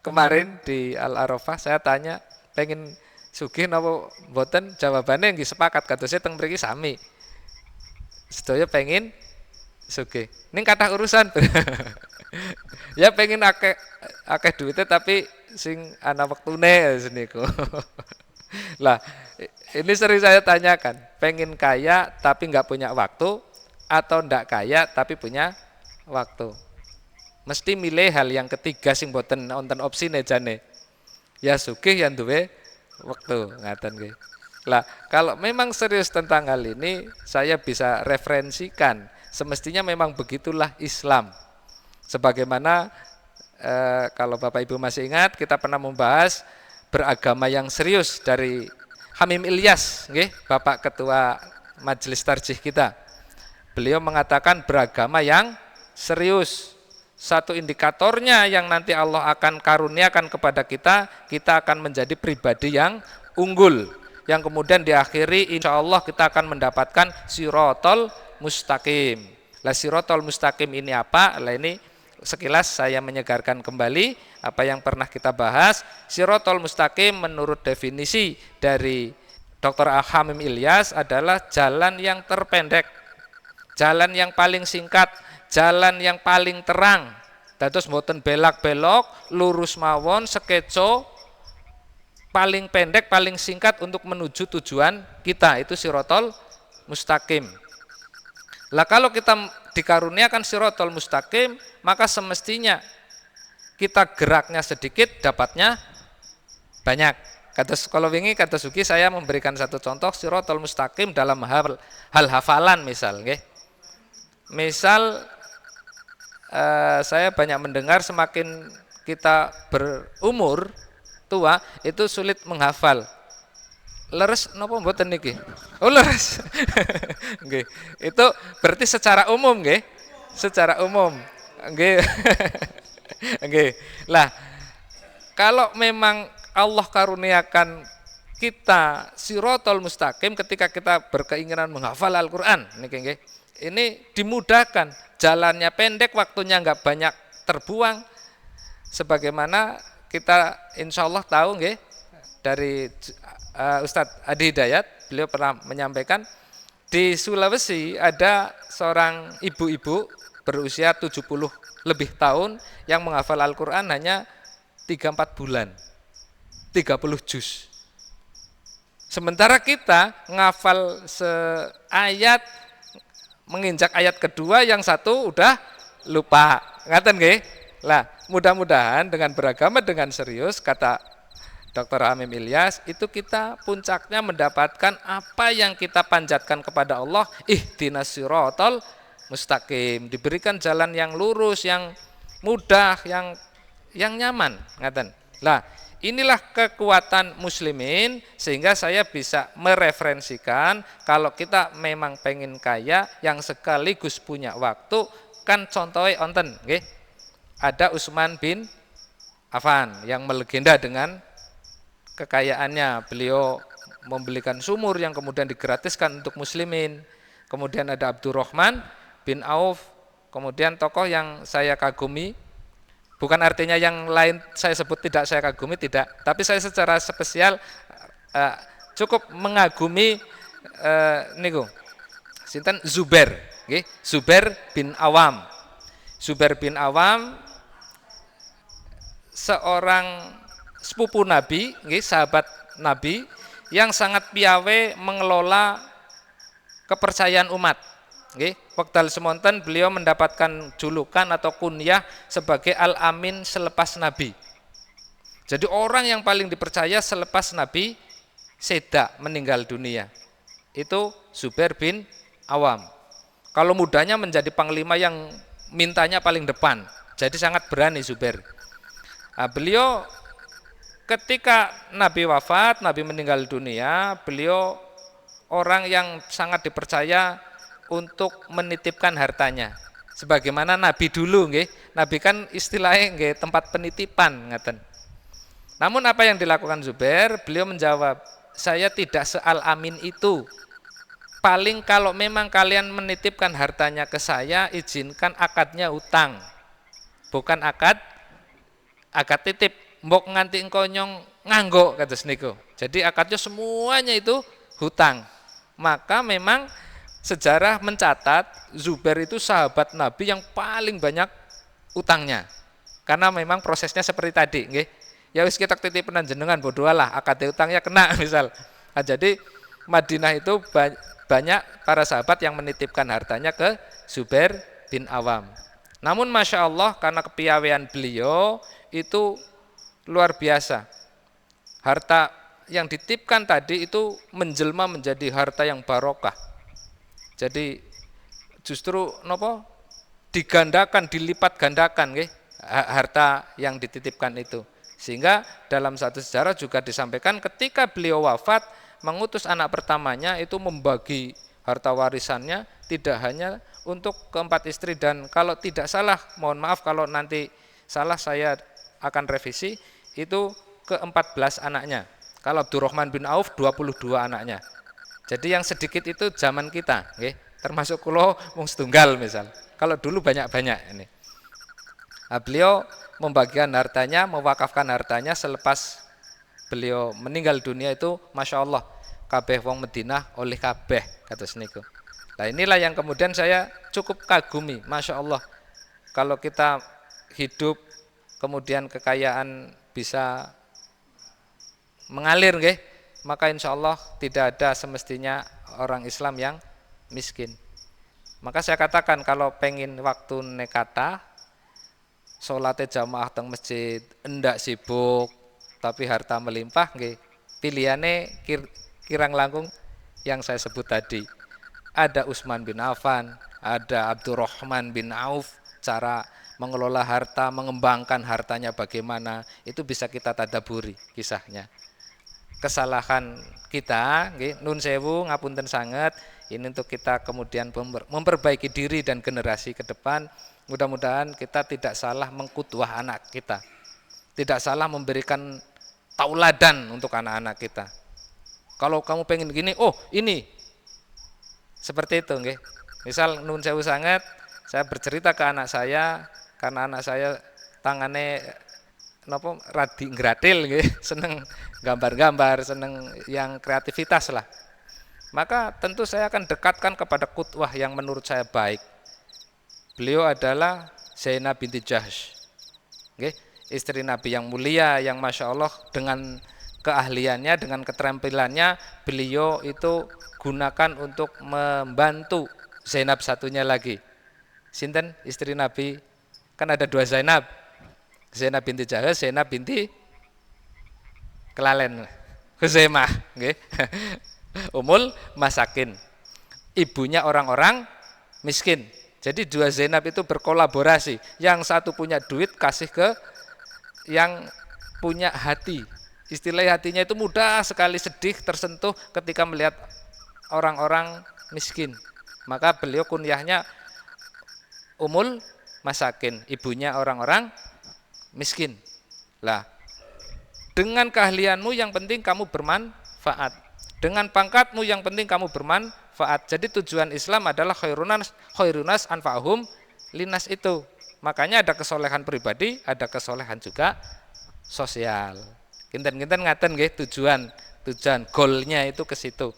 Kemarin di Al-Arafah saya tanya, pengen sugih napa mboten? Jawabannya nggih sepakat kados teng mriki sami. Sedaya pengen sugih. Ning kathah urusan. Ya pengen akeh akeh duitnya tapi sing ana wektune seniku. Lah, ini sering saya tanyakan, pengen kaya tapi nggak punya waktu atau ndak kaya tapi punya waktu. Mesti milih hal yang ketiga sing boten wonten opsine jane. Ya sugih yang duwe waktu ngaten nggih. Lah, kalau memang serius tentang hal ini, saya bisa referensikan. Semestinya memang begitulah Islam. Sebagaimana kalau Bapak Ibu masih ingat, kita pernah membahas beragama yang serius dari Hamim Ilyas, nggih, Bapak Ketua Majelis Tarjih kita. Beliau mengatakan beragama yang serius. Satu indikatornya yang nanti Allah akan karuniakan kepada kita, kita akan menjadi pribadi yang unggul. Yang kemudian diakhiri insya Allah kita akan mendapatkan sirotol mustaqim. Lah sirotol mustaqim ini apa? Lah ini sekilas saya menyegarkan kembali apa yang pernah kita bahas. Sirotol mustaqim menurut definisi dari Dr. Hamim Ilyas adalah jalan yang terpendek, jalan yang paling singkat, jalan yang paling terang. Dados mboten belak-belok, lurus mawon, sekeco, paling pendek, paling singkat untuk menuju tujuan kita, itu sirotol mustaqim. Lah kalau kita dikaruniakan sirotol mustaqim, maka semestinya kita geraknya sedikit, dapatnya banyak. Kalau wingi kata Suki saya memberikan satu contoh sirotol mustaqim dalam hal hafalan misal, nggih. Misal saya banyak mendengar semakin kita berumur tua itu sulit menghafal. Leres napa mboten niki? Oh leres. Nggih. Itu berarti secara umum nggih. Secara umum. Nggih. Nggih. Lah kalau memang Allah karuniakan kita sirotol mustaqim ketika kita berkeinginan menghafal Al-Qur'an niki nggih. Ini dimudahkan, jalannya pendek, waktunya nggak banyak terbuang. Sebagaimana kita insya Allah tahu nggih dari Ustadz Adi Hidayat, beliau pernah menyampaikan di Sulawesi ada seorang ibu-ibu berusia 70 lebih tahun yang menghafal Al-Quran hanya 3-4 bulan, 30 juz. Sementara kita ngafal seayat, menginjak ayat kedua, yang satu udah lupa. Ngaten nggih? Lah, mudah-mudahan dengan beragama dengan serius kata Dr. Hamim Ilyas itu kita puncaknya mendapatkan apa yang kita panjatkan kepada Allah, ihdinas sirotol mustaqim, diberikan jalan yang lurus, yang mudah, yang nyaman, ngaten. Lah, inilah kekuatan muslimin sehingga saya bisa mereferensikan kalau kita memang pengen kaya yang sekaligus punya waktu, kan contohnya onten nggih. Ada Utsman bin Affan yang melegenda dengan kekayaannya. Beliau membelikan sumur yang kemudian digratiskan untuk muslimin. Kemudian ada Abdurrahman bin Auf, kemudian tokoh yang saya kagumi. Bukan artinya yang lain saya sebut tidak saya kagumi, tidak. Tapi saya secara spesial cukup mengagumi niku. Sinten Zubair, nggih. Zubair bin Awam. Zubair bin Awam seorang sepupu Nabi, nggih, sahabat Nabi yang sangat piawe mengelola kepercayaan umat. Nggih, wekdal semonten beliau mendapatkan julukan atau kunyah sebagai Al-Amin selepas Nabi. Jadi orang yang paling dipercaya selepas Nabi seda meninggal dunia. Itu Zubair bin Awam. Kalau mudanya menjadi panglima yang mintanya paling depan. Jadi sangat berani Zubair. Nah, beliau ketika Nabi wafat, Nabi meninggal dunia, beliau orang yang sangat dipercaya untuk menitipkan hartanya. Sebagaimana Nabi dulu nggih, Nabi kan istilahnya nggih tempat penitipan ngaten. Namun apa yang dilakukan Zubair? Beliau menjawab, saya tidak se-al-amin itu. Paling kalau memang kalian menitipkan hartanya ke saya, izinkan akadnya utang. Bukan akad titip. mbok nganti engko nyong nganggo kados niku. Jadi akadnya semuanya itu hutang. Maka memang sejarah mencatat Zubair itu sahabat Nabi yang paling banyak utangnya. Karena memang prosesnya seperti tadi, nggih. Ya wis kita titipan jenengan bodoh lah, akad utangnya kena misal. Nah, jadi Madinah itu banyak para sahabat yang menitipkan hartanya ke Zubair bin Awam. Namun Masya Allah karena kepiawaian beliau itu luar biasa. Harta yang dititipkan tadi itu menjelma menjadi harta yang barokah. Jadi justru nopo digandakan, dilipat gandakan nggih, harta yang dititipkan itu. Sehingga dalam satu sejarah juga disampaikan ketika beliau wafat mengutus anak pertamanya itu membagi harta warisannya tidak hanya untuk keempat istri, dan kalau tidak salah, mohon maaf kalau nanti salah saya akan revisi, itu ke-14 anaknya. Kalau Abdurrahman bin Auf 22 anaknya. Jadi yang sedikit itu zaman kita, okay? Termasuk kulo wong setunggal misal. Kalau dulu banyak-banyak ini. Nah, beliau membagikan hartanya, mewakafkan hartanya selepas beliau meninggal dunia itu, Masya Allah, kabeh wong Madinah oleh kabeh kados niku. Nah inilah yang kemudian saya cukup kagumi, Masya Allah. Kalau kita hidup kemudian kekayaan bisa mengalir, nggih, maka insya Allah tidak ada semestinya orang Islam yang miskin. Maka saya katakan kalau pengen waktu nekata, sholatnya jamaah teng masjid, enggak sibuk, tapi harta melimpah, nggih, pilihannya kirang langkung yang saya sebut tadi. Ada Utsman bin Affan, ada Abdurrahman bin Auf, cara mengelola harta, mengembangkan hartanya bagaimana, itu bisa kita tadaburi kisahnya. Kesalahan kita, nggih, nun sewu, ngapunten sanget, ini untuk kita kemudian memperbaiki diri dan generasi ke depan. Mudah-mudahan kita tidak salah mengkudwah anak kita, tidak salah memberikan tauladan untuk anak-anak kita. Kalau kamu pengen gini, oh ini seperti itu, nggih. Misal nun sewu sanget, saya bercerita ke anak saya karena anak saya tangannya napa radi ngratil, nggih, seneng gambar-gambar, seneng yang kreativitas lah. Maka tentu saya akan dekatkan kepada kudwah yang menurut saya baik. Beliau adalah Zainab binti Jahsh, nggih, istri Nabi yang mulia, yang Masya Allah dengan keahliannya, dengan keterampilannya, beliau itu gunakan untuk membantu Zainab satunya lagi. Sinten istri Nabi? Kan ada dua Zainab. Zainab binti Jahsh, Zainab binti Kelalen, Huzaimah, nggih. Umul masakin. Ibunya orang-orang miskin. Jadi dua Zainab itu berkolaborasi. Yang satu punya duit kasih ke yang punya hati. Istilah hatinya itu mudah sekali sedih, tersentuh ketika melihat orang-orang miskin. Maka beliau kunyahnya Umul Masakin, ibunya orang-orang miskin. Lah, dengan keahlianmu yang penting kamu bermanfaat. Dengan pangkatmu yang penting kamu bermanfaat. Jadi tujuan Islam adalah khairunas anfa'hum linas itu. Makanya ada kesolehan pribadi, ada kesolehan juga sosial. Kinten-kinten ngaten nggih, tujuan goalnya itu ke situ.